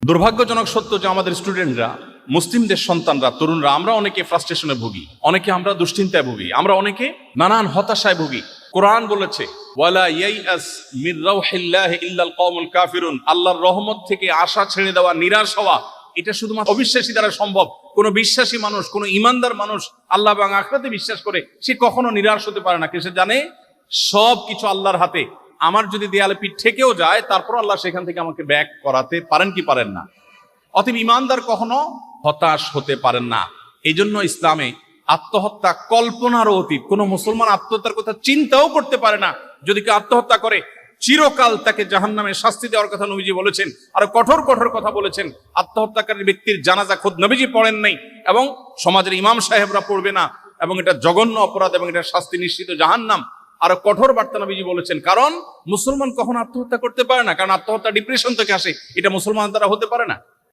দুর্ভাগ্যজনক সত্য যে আমাদের স্টুডেন্টরা, মুসলিমদের সন্তানরা, তরুণরা, আমরা অনেকে ফ্রাস্ট্রেশনে ভুগি, অনেকে আমরা দুশ্চিন্তায় ভুগি, আমরা অনেকে নানান হতাশায় ভুগি। কোরআন বলেছে ওয়ালা ইয়াইআস মির রাউহিল্লাহি ইল্লাল কওমুল কাফিরুন, আল্লাহর রহমত থেকে আশা ছেড়ে দেওয়া, নিরাশ হওয়া, এটা শুধুমাত্র অবিশ্বাসী দ্বারা সম্ভব। কোনো বিশ্বাসী মানুষ, কোনো ইমানদার মানুষ, আল্লাহ এবং আখিরাতে বিশ্বাস করে, সে কখনো নিরাশ হতে পারে না। সে জানে সব কিছু আল্লাহর হাতে। আমার যদি দেয়ালে পিঠ ঠেকেও যায়, তারপর আল্লাহ সেখান থেকে আমাকে ব্যাক করাতে পারেন কি পারেন না। অতএব ইমানদার কখনো হতাশ হতে পারেন না। এই জন্য ইসলামে আত্মহত্যা কল্পনারও অতীত। কোন মুসলমান আত্মহত্যার কথা চিন্তাও করতে পারে না। যদি কেউ আত্মহত্যা করে, চিরকাল তাকে জাহান্নামে শাস্তি দেওয়ার কথা নবীজি বলেছেন। আর কঠোর কঠোর কথা বলেছেন। আত্মহত্যাকারী ব্যক্তির জানাজা খোদ নবীজি পড়েন নাই, এবং সমাজের ইমাম সাহেবরা পড়বে না, এবং এটা জঘন্য অপরাধ, এবং এটা শাস্তি নিশ্চিত জাহান্নাম। আরো কঠোর বার্তা নবীজি বলেছেন। কারণ মুসলমান কখনো আত্মহত্যা করতে পারে না, কারণ আত্মহত্যা ডিপ্রেশন থেকে আসে, এটা মুসলমান দ্বারা হতে পারে না।